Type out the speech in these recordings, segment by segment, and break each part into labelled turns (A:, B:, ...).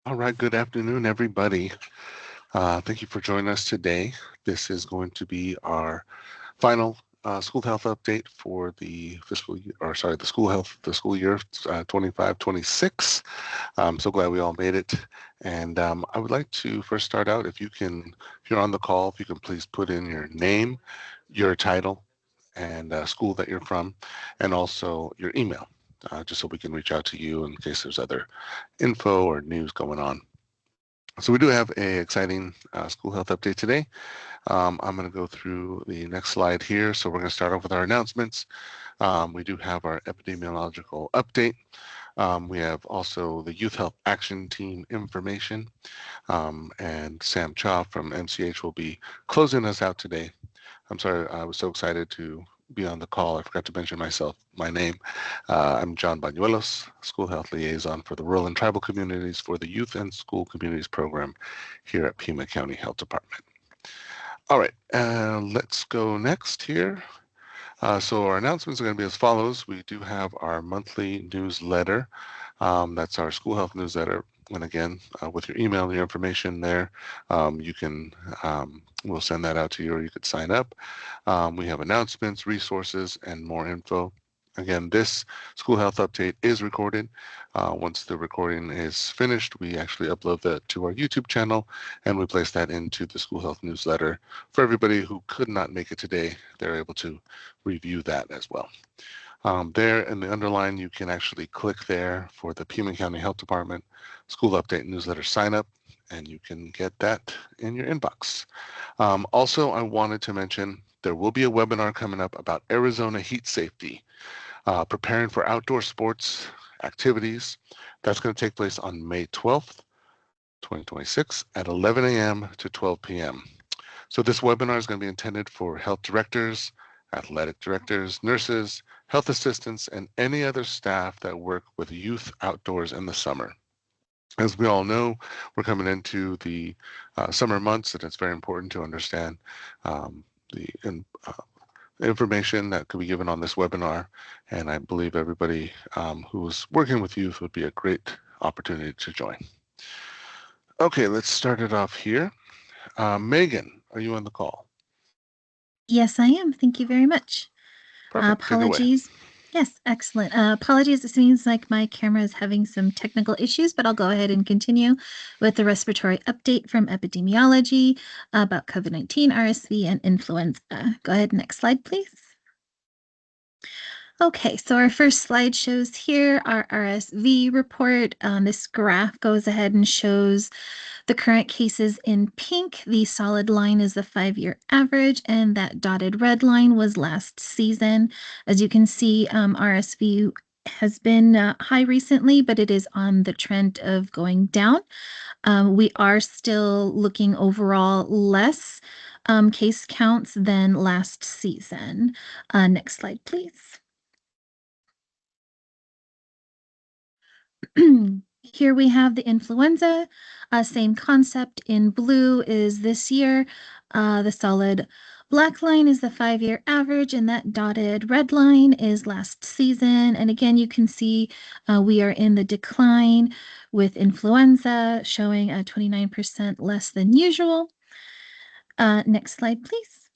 A: All right, good afternoon, everybody. Thank you for joining us today. This is going to be our final school health update for the fiscal year, or sorry, the school year 25-26. I'm so glad we all made it. And I would like to first start out, if you're on the call, if you can please put in your name, your title, and school that you're from, and also your email, just so we can reach out to you in case there's other info or news going on. So we do have a exciting school health update today. I'm going to go through the next slide here. So we're going to start off with our announcements. We do have our epidemiological update. We have also the Youth Health Action Team information. And Sam Cha from MCH will be closing us out today. I'm sorry, I was so excited to be on the call. I forgot to mention my name. I'm John Bañuelos, School Health Liaison for the Rural and Tribal Communities for the Youth and School Communities Program here at Pima County Health Department. All right, let's go next here. So our announcements are going to be as follows. We do have our monthly newsletter. That's our school health newsletter. And again, with your email and your information there, you can, we'll send that out to you, or you could sign up. We have announcements, resources, and more info. Again, this school health update is recorded. Once the recording is finished, we actually upload that to our YouTube channel, and we place that into the school health newsletter. For everybody who could not make it today, they're able to review that as well. There in the underline, you can actually click there for the Pima County Health Department School Update Newsletter sign up, and you can get that in your inbox. Also, I wanted to mention there will be a webinar coming up about Arizona heat safety, preparing for outdoor sports activities. That's going to take place on May 12th, 2026 at 11 a.m. to 12 p.m. So this webinar is going to be intended for health directors, athletic directors, nurses, health assistants, and any other staff that work with youth outdoors in the summer. As we all know, we're coming into the summer months, and it's very important to understand the information that could be given on this webinar. And I believe everybody who's working with youth would be a great opportunity to join. Okay, let's start it off here. Megan, are you on the call?
B: Yes, I am. Thank you very much.
A: Perfect. Take it away.
B: Apologies. Yes, excellent. Apologies. It seems like my camera is having some technical issues, but I'll go ahead and continue with the respiratory update from epidemiology about COVID-19, RSV, and influenza. Go ahead, next slide, please. Okay, so our first slide shows here our RSV report. This graph goes ahead and shows the current cases in pink. The solid line is the 5-year average, and that dotted red line was last season. As you can see, RSV has been high recently, but it is on the trend of going down. We are still looking overall less case counts than last season. Next slide, please. Here we have the influenza, same concept. In blue is this year. The solid black line is the 5-year average, and that dotted red line is last season. And again, you can see we are in the decline with influenza showing 29% less than usual. Next slide, please.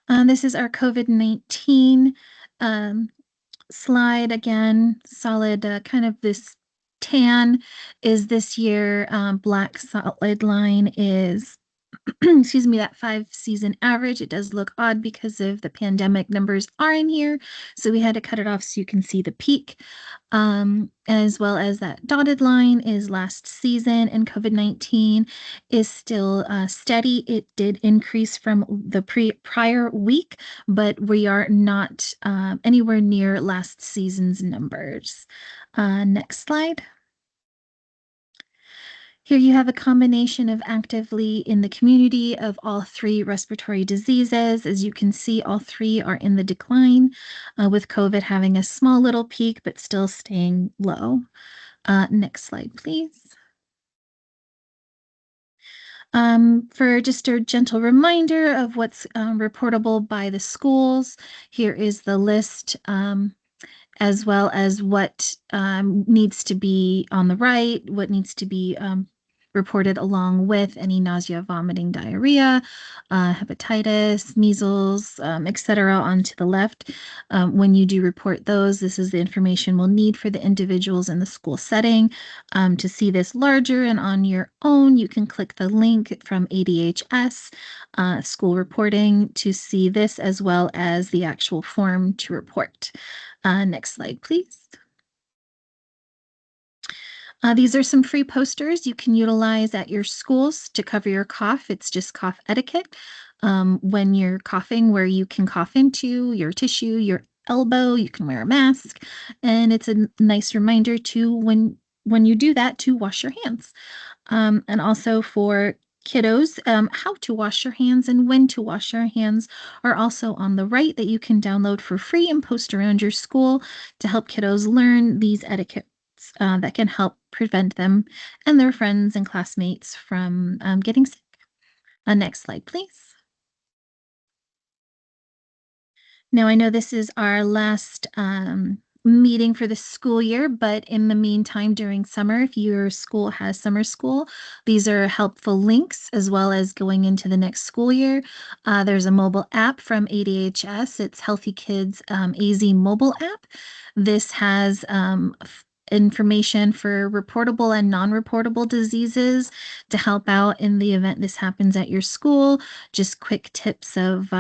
B: This is our COVID-19 slide. Again, solid, kind of this tan is this year. Black solid line is excuse me, that 5-season average. It does look odd because of the pandemic numbers are in here, so we had to cut it off so you can see the peak. As well as that dotted line is last season, and COVID-19 is still steady. It did increase from the prior week, but we are not anywhere near last season's numbers. Next slide. Here you have a combination of actively in the community of all 3 respiratory diseases. As you can see, all 3 are in the decline, with COVID having a small little peak, but still staying low. Next slide, please. For just a gentle reminder of what's reportable by the schools, here is the list. as well as what needs to be on the right, what needs to be reported along with any nausea, vomiting, diarrhea, hepatitis, measles, etc. onto the left. When you do report those, this is the information we'll need for the individuals in the school setting. To see this larger and on your own, you can click the link from ADHS school reporting to see this as well as the actual form to report. Next slide, please. These are some free posters you can utilize at your schools to cover your cough. It's just cough etiquette. When you're coughing, where you can cough into your tissue, your elbow, you can wear a mask. And it's a nice reminder to when you do that to wash your hands. And also for kiddos, how to wash your hands and when to wash your hands are also on the right that you can download for free and post around your school to help kiddos learn these etiquettes that can help prevent them and their friends and classmates from getting sick. Next slide, please. Now, I know this is our last meeting for the school year, but in the meantime, during summer, if your school has summer school, these are helpful links as well as going into the next school year. There's a mobile app from ADHS. It's Healthy Kids AZ mobile app. This has information for reportable and non-reportable diseases to help out in the event this happens at your school. Just quick tips of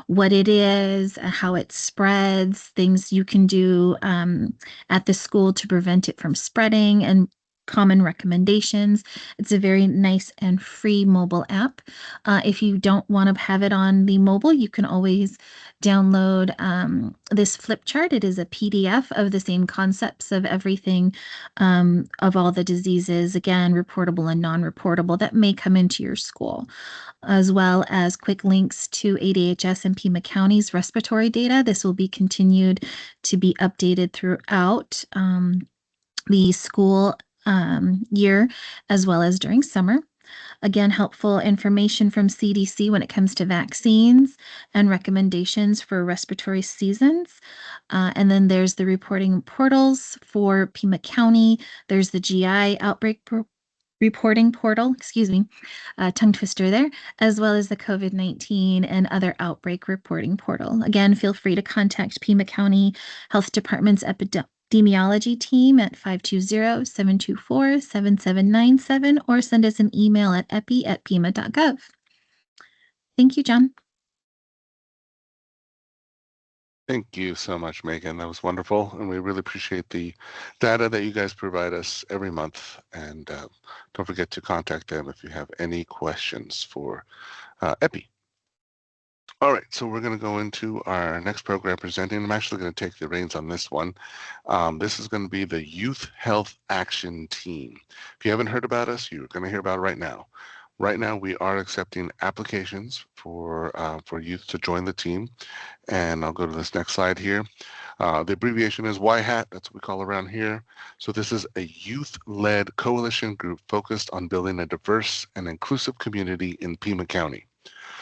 B: what it is, how it spreads, things you can do at the school to prevent it from spreading, and common recommendations. It's a very nice and free mobile app. If you don't want to have it on the mobile, you can always download this flip chart. It is a PDF of the same concepts of everything, of all the diseases, again, reportable and non-reportable, that may come into your school, as well as quick links to ADHS and Pima County's respiratory data. This will be continued to be updated throughout the school year, as well as during summer. Again, helpful information from CDC when it comes to vaccines and recommendations for respiratory seasons. And then there's the reporting portals for Pima County. There's the GI outbreak reporting portal, excuse me, tongue twister there, as well as the COVID-19 and other outbreak reporting portal. Again, feel free to contact Pima County Health Department's epidemiology team at 520-724-7797 or send us an email at epi@pima.gov. Thank you, John.
A: Thank you so much, Megan. That was wonderful, and we really appreciate the data that you guys provide us every month. And don't forget to contact them if you have any questions for EPI. All right, so we're going to go into our next program presenting. I'm actually going to take the reins on this one. This is going to be the Youth Health Action Team. If you haven't heard about us, you're going to hear about it right now. Right now, we are accepting applications for youth to join the team. And I'll go to this next slide here. The abbreviation is YHAT. That's what we call around here. So this is a youth-led coalition group focused on building a diverse and inclusive community in Pima County,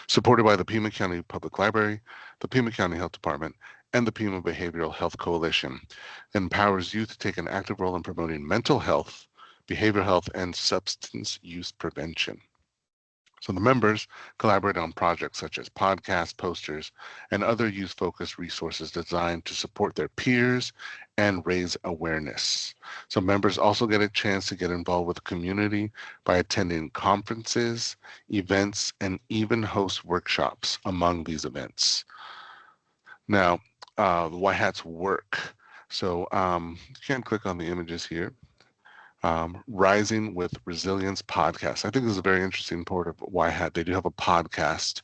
A: supported by the Pima County Public Library, the Pima County Health Department, and the Pima Behavioral Health Coalition. It empowers youth to take an active role in promoting mental health, behavioral health, and substance use prevention. So the members collaborate on projects such as podcasts, posters, and other youth-focused resources designed to support their peers and raise awareness. So members also get a chance to get involved with the community by attending conferences, events, and even host workshops among these events. Now, the White Hats work. So you can click on the images here. Rising with Resilience podcast. I think this is a very interesting part of YHAT. They do have a podcast,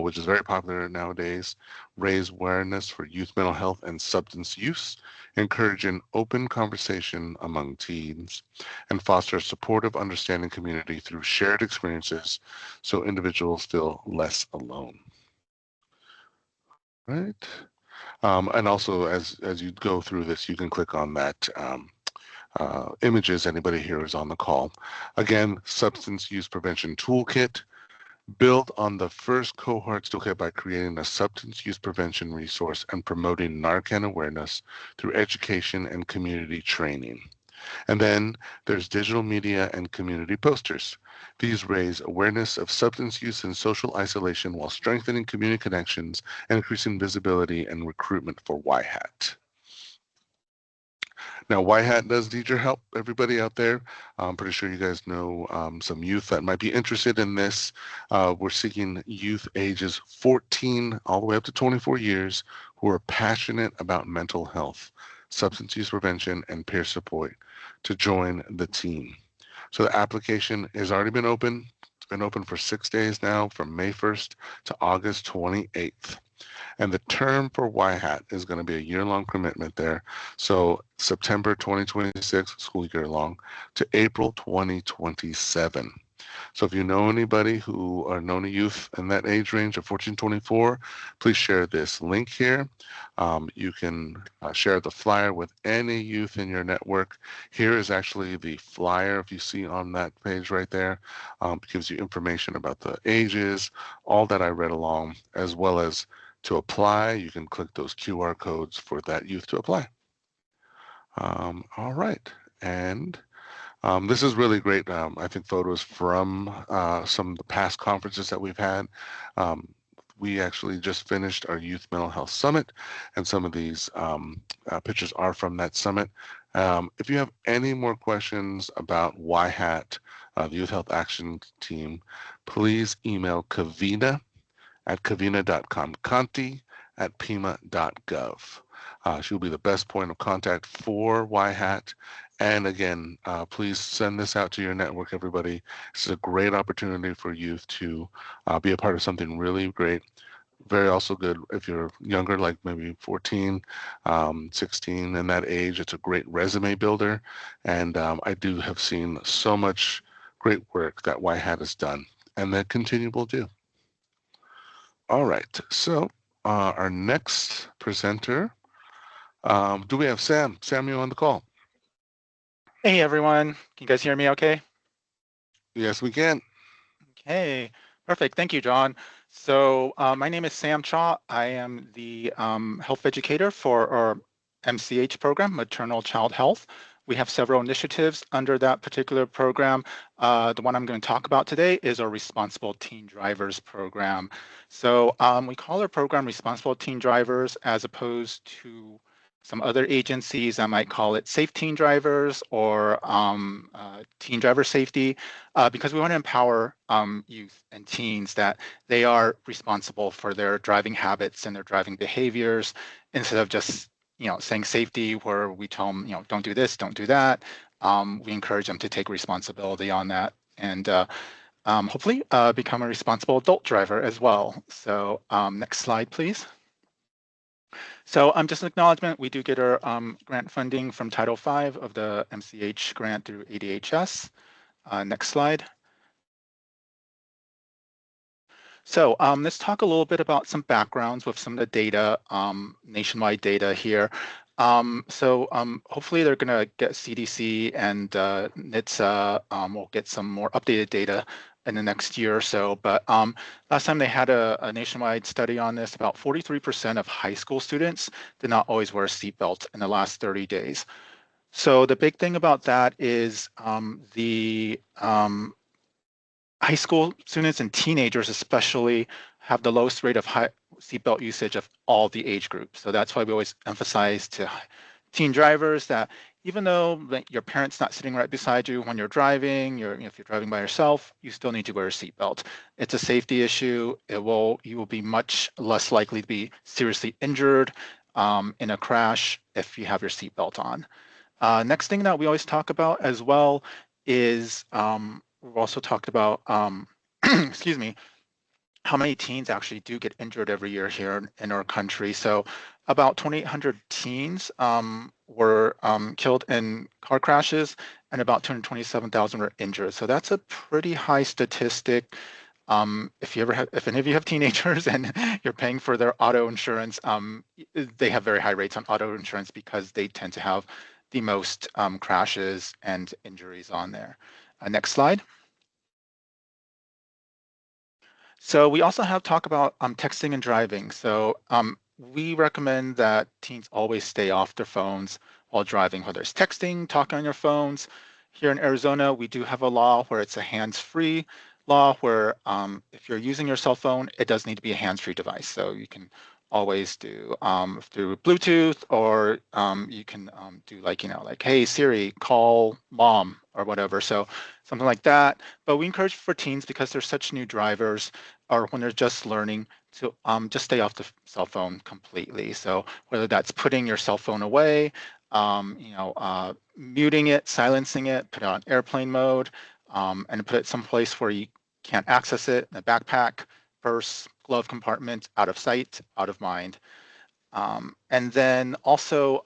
A: which is very popular nowadays. Raise awareness for youth mental health and substance use, encouraging open conversation among teens, and foster a supportive, understanding community through shared experiences so individuals feel less alone. Right? And also, as you go through this, you can click on that images. Anybody here is on the call. Again, substance use prevention toolkit. Build on the first cohort's toolkit by creating a substance use prevention resource and promoting Narcan awareness through education and community training. And then there's digital media and community posters. These raise awareness of substance use and social isolation while strengthening community connections and increasing visibility and recruitment for YHAT. Now, White Hat does need your help, everybody out there. I'm pretty sure you guys know some youth that might be interested in this. We're seeking youth ages 14 all the way up to 24 years who are passionate about mental health, substance use prevention, and peer support to join the team. So the application has already been open. It's been open for 6 days now, from May 1st to August 28th. And the term for YHAT is going to be a year-long commitment there. So September 2026, school year long, to April 2027. So if you know anybody who are known to youth in that age range of 14 to 24, please share this link here. You can share the flyer with any youth in your network. Here is actually the flyer, if you see on that page right there. It gives you information about the ages, all that I read along, as well as to apply. You can click those QR codes for that youth to apply. All right. And this is really great. I think photos from some of the past conferences that we've had. We actually just finished our Youth Mental Health Summit, and some of these pictures are from that summit. If you have any more questions about YHAT, the Youth Health Action Team, please email Kavina@kavina.com, Conti@Pima.gov. She'll be the best point of contact for YHAT. And again, please send this out to your network, everybody. This is a great opportunity for youth to be a part of something really great. Very also good if you're younger, like maybe 14, 16, in that age. It's a great resume builder. And I do have seen so much great work that YHAT has done and that continue will do. All right, so our next presenter, do we have Sam? Sam, you on the call?
C: Hey everyone, can you guys hear me okay?
A: Yes, we can.
C: Okay, perfect. Thank you, John. So my name is Sam Chaw. I am the health educator for our MCH program, Maternal Child Health. We have several initiatives under that particular program. The one I'm going to talk about today is our Responsible Teen Drivers program. So we call our program Responsible Teen Drivers as opposed to some other agencies that might call it Safe Teen Drivers or Teen Driver Safety, because we want to empower youth and teens that they are responsible for their driving habits and their driving behaviors, instead of just saying safety, where we tell them don't do this, don't do that. We encourage them to take responsibility on that and hopefully become a responsible adult driver as well. So next slide, please. So just an acknowledgement, we do get our grant funding from Title V of the MCH grant through ADHS. Next slide. So let's talk a little bit about some backgrounds with some of the data, nationwide data here. Hopefully they're going to get CDC and NHTSA will get some more updated data in the next year or so. But last time they had a nationwide study on this, about 43% of high school students did not always wear a seatbelt in the last 30 days. So the big thing about that is the high school students and teenagers especially have the lowest rate of high seatbelt usage of all the age groups. So that's why we always emphasize to teen drivers that even though your parent's not sitting right beside you when you're driving, if you're driving by yourself, you still need to wear a seatbelt. It's a safety issue. You will be much less likely to be seriously injured in a crash if you have your seatbelt on. Next thing that we always talk about as well is we've also talked about, excuse me, how many teens actually do get injured every year here in our country. So about 2,800 teens were killed in car crashes, and about 227,000 were injured. So that's a pretty high statistic. If any of you have teenagers and you're paying for their auto insurance, they have very high rates on auto insurance because they tend to have the most crashes and injuries on there. Next slide. So we also have talk about texting and driving. So we recommend that teens always stay off their phones while driving, whether it's texting, talking on your phones. Here in Arizona, we do have a law where it's a hands-free law where if you're using your cell phone, it does need to be a hands-free device. So you can always do through Bluetooth, or you can do like, like, hey, Siri, call mom or whatever. So something like that. But we encourage for teens, because they're such new drivers, or when they're just learning, to just stay off the cell phone completely. So whether that's putting your cell phone away, muting it, silencing it, put it on airplane mode, and put it someplace where you can't access it, in a backpack, purse, glove compartment, out of sight, out of mind. And then also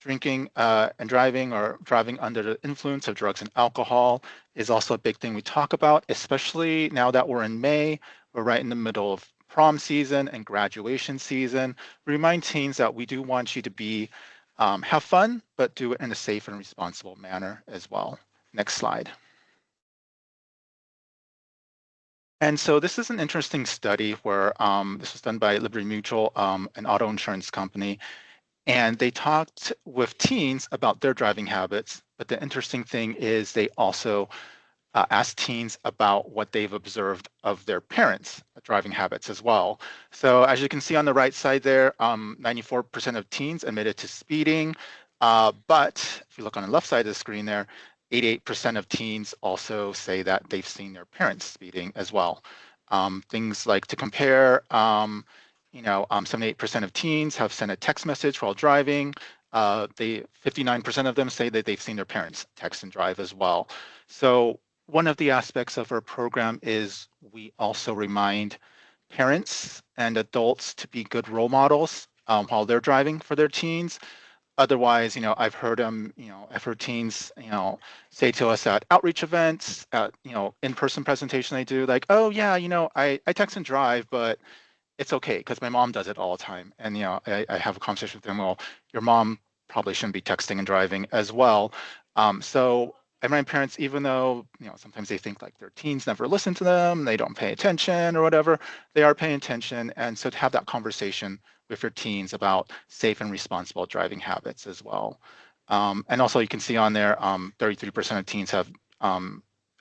C: drinking and driving, or driving under the influence of drugs and alcohol, is also a big thing we talk about, especially now that we're in May. We're right in the middle of prom season and graduation season. We remind teens that we do want you to be have fun, but do it in a safe and responsible manner as well. Next slide. And so this is an interesting study where this was done by Liberty Mutual, an auto insurance company. And they talked with teens about their driving habits. But the interesting thing is they also asked teens about what they've observed of their parents' driving habits as well. So as you can see on the right side there, 94% of teens admitted to speeding. But if you look on the left side of the screen there, 88% of teens also say that they've seen their parents speeding as well. Things like, to compare, 78% of teens have sent a text message while driving. 59% of them say that they've seen their parents text and drive as well. So one of the aspects of our program is we also remind parents and adults to be good role models while they're driving for their teens. Otherwise, I've heard them, I've heard teens, say to us at outreach events, at, in-person presentation they do, like, oh yeah, I text and drive, but it's okay because my mom does it all the time. And I have a conversation with them. Well, your mom probably shouldn't be texting and driving as well. So I remind parents, even though sometimes they think like their teens never listen to them, they don't pay attention or whatever, they are paying attention. And so to have that conversation with your teens about safe and responsible driving habits as well. And also you can see on there, 33% of teens have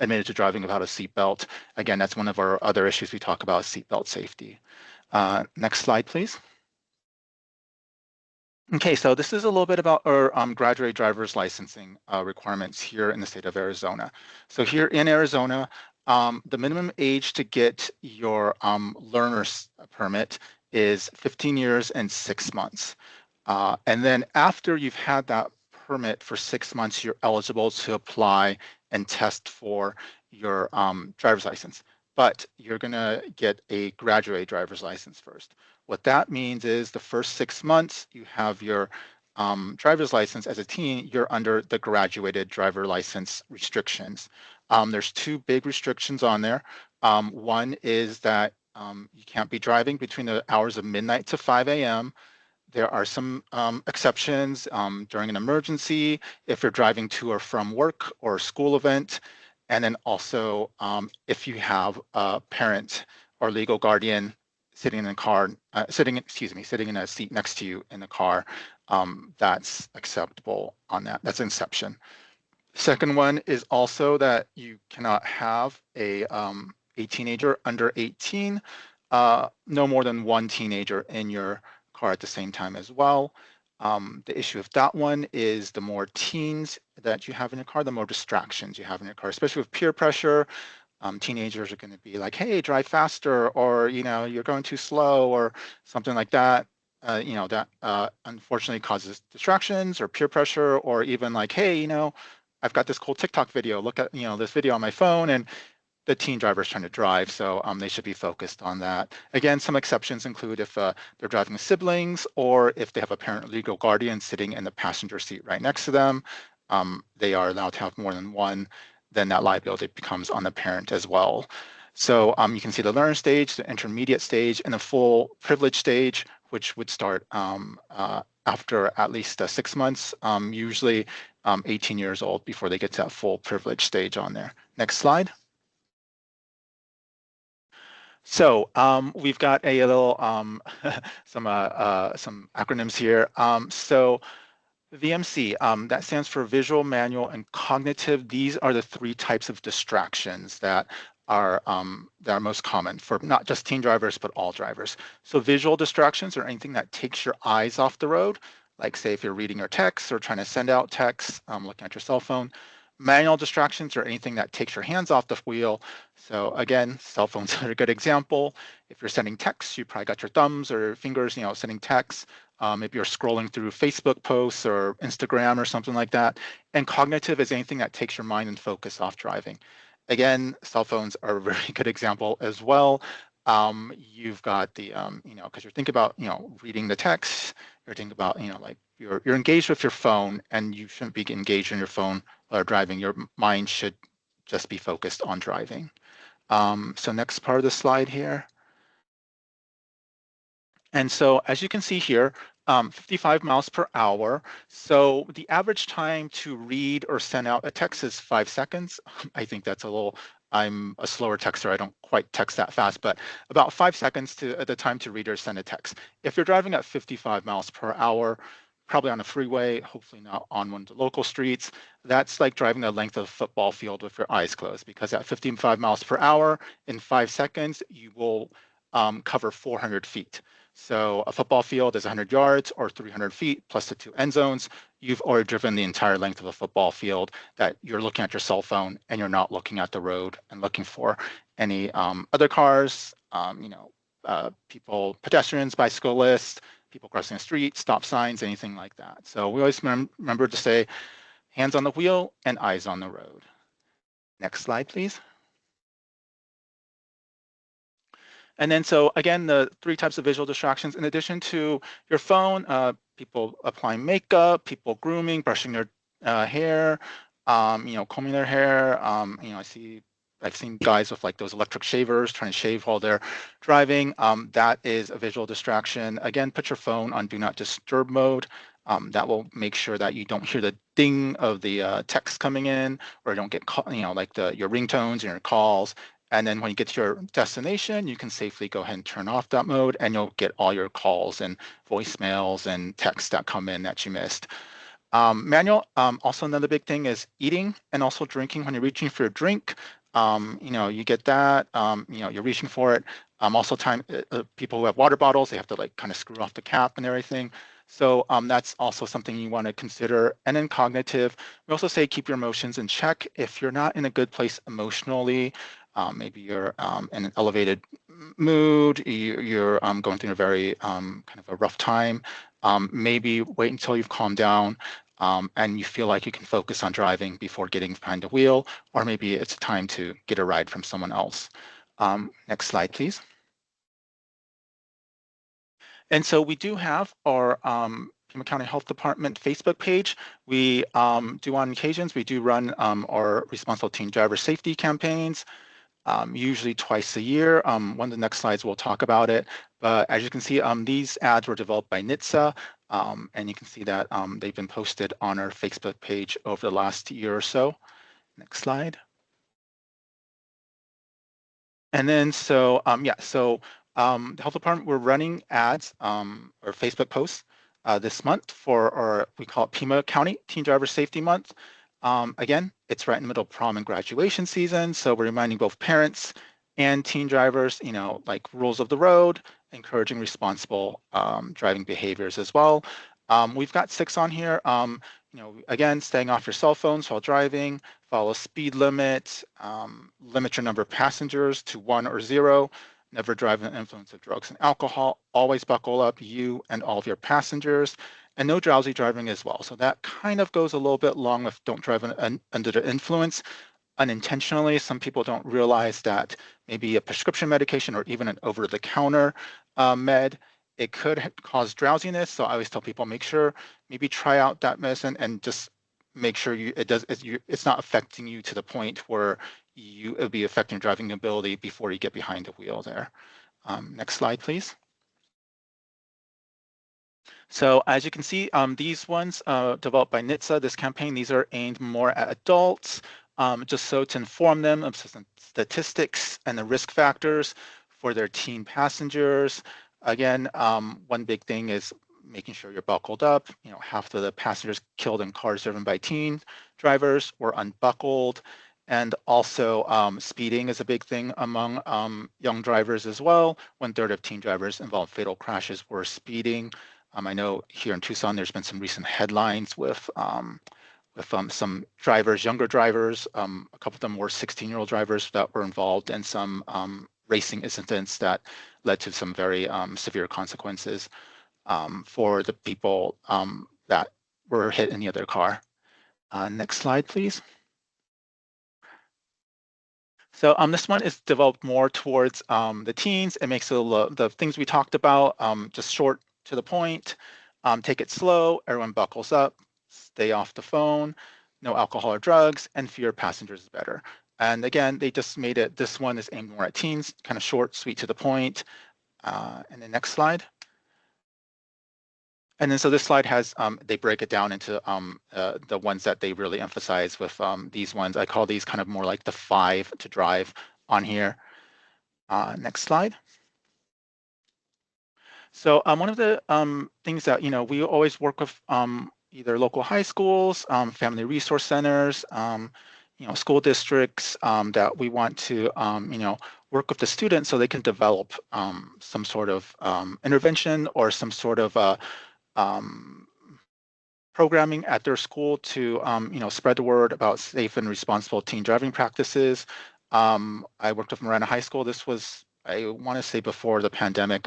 C: admitted to driving without a seatbelt. Again, that's one of our other issues we talk about, seatbelt safety. Next slide, please. Okay, so this is a little bit about our graduate driver's licensing requirements here in the state of Arizona. So here in Arizona, the minimum age to get your learner's permit is 15 years and 6 months. And then after you've had that permit for 6 months, you're eligible to apply and test for your driver's license. But you're going to get a graduate driver's license first. What that means is the first 6 months you have your driver's license as a teen, you're under the graduated driver license restrictions. There's two big restrictions on there. One is that you can't be driving between the hours of midnight to 5 a.m. There are some exceptions during an emergency, if you're driving to or from work or school event, and then also if you have a parent or legal guardian sitting in a car, sitting in a seat next to you in the car, that's acceptable on that. That's inception. Second one is also that you cannot have a teenager under 18, no more than one teenager in your car at the same time as well. The issue with that one is the more teens that you have in your car, the more distractions you have in your car, especially with peer pressure. Teenagers are going to be like, hey, drive faster, or, you're going too slow, or something like that. That unfortunately causes distractions or peer pressure, or even like, hey, I've got this cool TikTok video. Look at, this video on my phone, and the teen driver's trying to drive, so they should be focused on that. Again, some exceptions include if they're driving with siblings, or if they have a parent or legal guardian sitting in the passenger seat right next to them. They are allowed to have more than one, then that liability becomes on the parent as well. So you can see the learner stage, the intermediate stage, and the full privilege stage, which would start after at least 6 months, usually 18 years old before they get to that full privilege stage on there. Next slide. So we've got a little some acronyms here. So VMC, that stands for visual, manual, and cognitive. These are the three types of distractions that are most common for not just teen drivers, but all drivers. So visual distractions are anything that takes your eyes off the road, like say if you're reading your text or trying to send out texts, looking at your cell phone. Manual distractions are anything that takes your hands off the wheel. So again, cell phones are a good example. If you're sending texts, you probably got your thumbs or fingers, sending texts. Maybe you're scrolling through Facebook posts or Instagram or something like that. And cognitive is anything that takes your mind and focus off driving. Again, cell phones are a very good example as well. You've got the, because you're thinking about, reading the text, you're thinking about, like you're engaged with your phone, and you shouldn't be engaged in your phone while driving. Your mind should just be focused on driving. So next part of the slide here. And so as you can see here, 55 miles per hour. So the average time to read or send out a text is 5 seconds. I think that's I'm a slower texter. I don't quite text that fast, but about 5 seconds at the time to read or send a text. If you're driving at 55 miles per hour, probably on a freeway, hopefully not on one of the local streets, that's like driving the length of a football field with your eyes closed, because at 55 miles per hour in 5 seconds, you will cover 400 feet. So a football field is 100 yards or 300 feet plus the 2 end zones. You've already driven the entire length of a football field that you're looking at your cell phone and you're not looking at the road and looking for any other cars, people, pedestrians, bicyclists, people crossing the street, stop signs, anything like that. So we always remember to say hands on the wheel and eyes on the road. Next slide, please. And then so again, the 3 types of visual distractions, in addition to your phone, people applying makeup, people grooming, brushing their hair, combing their hair. I've seen guys with like those electric shavers trying to shave while they're driving. That is a visual distraction. Again, put your phone on do not disturb mode. That will make sure that you don't hear the ding of the text coming in, or don't get like your ringtones and your calls. And then when you get to your destination, you can safely go ahead and turn off that mode, and you'll get all your calls and voicemails and texts that come in that you missed. Manual, also another big thing is eating and also drinking. When you're reaching for a drink, you get that, you're reaching for it. Also people who have water bottles, they have to like kind of screw off the cap and everything. So that's also something you want to consider. And then cognitive, we also say keep your emotions in check. If you're not in a good place emotionally, maybe you're in an elevated mood, you're going through a very kind of a rough time, maybe wait until you've calmed down and you feel like you can focus on driving before getting behind the wheel, or maybe it's time to get a ride from someone else. Next slide, please. And so we do have our Pima County Health Department Facebook page. We do on occasions, we do run our Responsible Teen Driver Safety campaigns. Usually twice a year. One of the next slides we'll talk about it. But as you can see, these ads were developed by NHTSA, and you can see that they've been posted on our Facebook page over the last year or so. Next slide. And then so, the health department, we're running ads or Facebook posts this month for our, we call it Pima County Teen Driver Safety Month. Again, it's right in the middle of prom and graduation season. So we're reminding both parents and teen drivers, like rules of the road, encouraging responsible driving behaviors as well. We've got 6 on here. Again, staying off your cell phones while driving, follow speed limit, limit your number of passengers to 1 or 0, never drive under the influence of drugs and alcohol, always buckle up, you and all of your passengers, and no drowsy driving as well. So that kind of goes a little bit along with don't drive under the influence unintentionally. Some people don't realize that maybe a prescription medication or even an over-the-counter med, it could cause drowsiness. So I always tell people, make sure maybe try out that medicine and just make sure it's not affecting you to the point where it'll be affecting driving ability before you get behind the wheel there. Next slide, please. So as you can see, these ones developed by NHTSA, this campaign, these are aimed more at adults, just so to inform them of some statistics and the risk factors for their teen passengers. Again, one big thing is making sure you're buckled up. Half of the passengers killed in cars driven by teen drivers were unbuckled. And also speeding is a big thing among young drivers as well. 1/3 of teen drivers involved in fatal crashes were speeding. I know here in Tucson, there's been some recent headlines with some drivers, younger drivers. A couple of them were 16-year-old drivers that were involved in some racing incidents that led to some very severe consequences for the people that were hit in the other car. Next slide, please. So this one is developed more towards the teens. It makes the things we talked about just short to the point. Take it slow, everyone buckles up, stay off the phone, no alcohol or drugs, and fewer passengers is better. And again, they just made it, this one is aimed more at teens, kind of short, sweet to the point. And the next slide. And then so this slide has, they break it down into the ones that they really emphasize with these ones. I call these kind of more like the 5 to drive on here. Next slide. So one of the things that, we always work with either local high schools, family resource centers, school districts that we want to, work with the students so they can develop some sort of intervention or some sort of programming at their school to spread the word about safe and responsible teen driving practices. I worked with Marana High School. This was, I want to say, before the pandemic.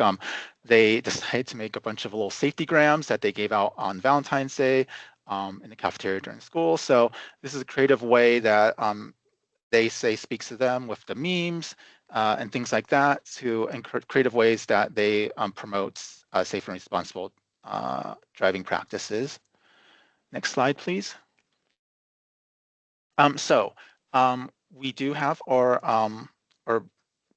C: They decided to make a bunch of little safety grams that they gave out on Valentine's Day in the cafeteria during school. So this is a creative way that they say speaks to them with the memes and things like that, to creative ways that they promote safe and responsible driving practices. Next slide, please. We do have our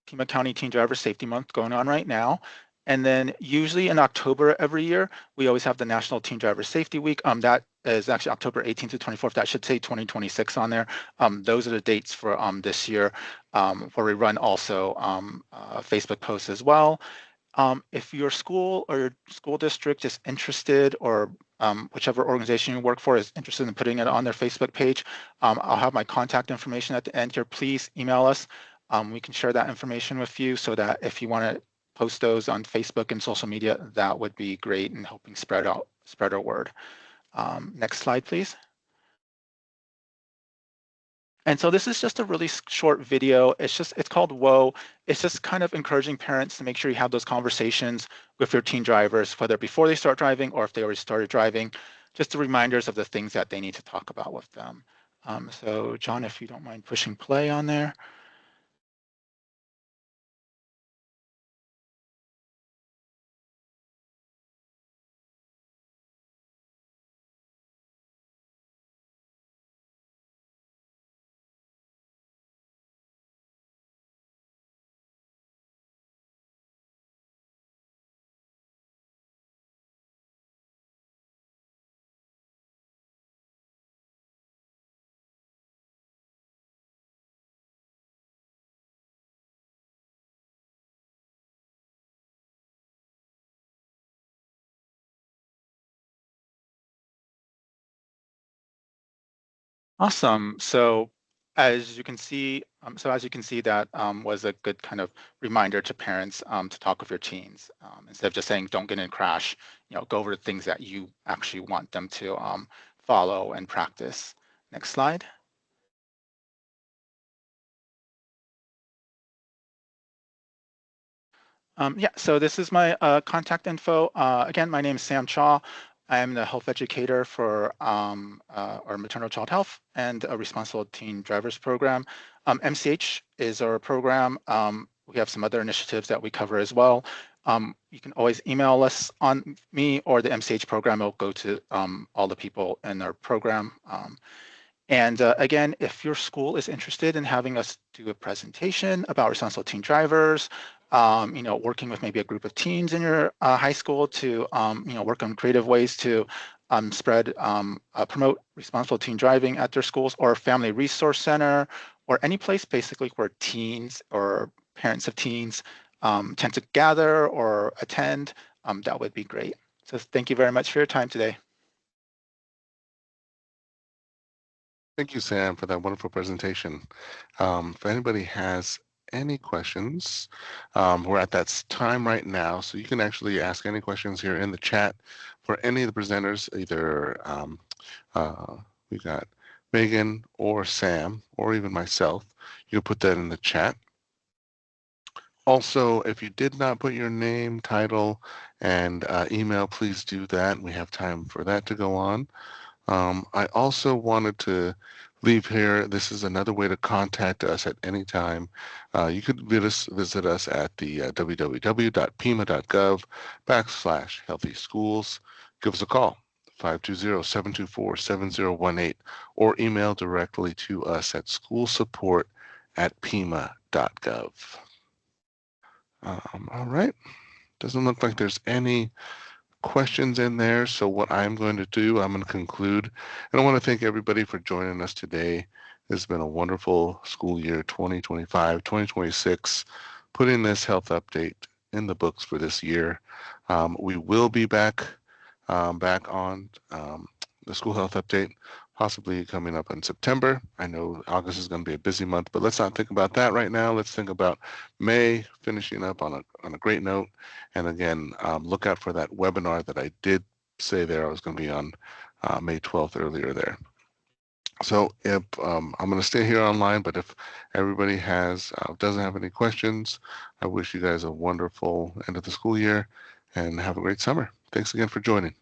C: Pima County Teen Driver Safety Month going on right now. And then usually in October every year, we always have the National Teen Driver Safety Week. That is actually October 18th to 24th. That should say 2026 on there. Those are the dates for this year, where we run also Facebook posts as well. If your school or your school district is interested, or whichever organization you work for is interested in putting it on their Facebook page, I'll have my contact information at the end here. Please email us. We can share that information with you, so that if you want to post those on Facebook and social media, that would be great in helping spread our word. Next slide, please. And so this is just a really short video. It's called Whoa. It's just kind of encouraging parents to make sure you have those conversations with your teen drivers, whether before they start driving or if they already started driving, just the reminders of the things that they need to talk about with them. So John, if you don't mind pushing play on there. Awesome. So as you can see, that was a good kind of reminder to parents to talk with your teens, instead of just saying don't get in a crash. Go over the things that you actually want them to follow and practice. Next slide. Yeah, so this is my contact info. Again, my name is Sam Chaw. I am the health educator for our maternal child health and a responsible teen drivers program. MCH is our program. We have some other initiatives that we cover as well. You can always email us on me or the MCH program. It'll go to all the people in our program. And again, if your school is interested in having us do a presentation about responsible teen drivers, working with maybe a group of teens in your high school to, work on creative ways to promote responsible teen driving at their schools, or a family resource center, or any place basically where teens or parents of teens tend to gather or attend, that would be great. So thank you very much for your time today.
A: Thank you, Sam, for that wonderful presentation. If anybody has any questions, we're at that time right now, so you can actually ask any questions here in the chat for any of the presenters, either we got Megan or Sam, or even myself. You can put that in the chat. Also, if you did not put your name, title, and email, please do that. We have time for that to go on. I also wanted to leave here. This is another way to contact us at any time. You could visit us at the www.pima.gov/healthy schools. Give us a call, 520-724-7018, or email directly to us at schoolsupport@pima.gov. All right. Doesn't look like there's any questions in there. So what I'm going to do, I'm going to conclude. And I want to thank everybody for joining us today. It's been a wonderful school year 2025, 2026, putting this health update in the books for this year. We will be back on the school health update, possibly coming up in September. I know August is going to be a busy month, but let's not think about that right now. Let's think about May finishing up on a great note. And again, look out for that webinar that I did say there. I was going to be on May 12th earlier there. So if I'm going to stay here online, but if everybody doesn't have any questions, I wish you guys a wonderful end of the school year and have a great summer. Thanks again for joining.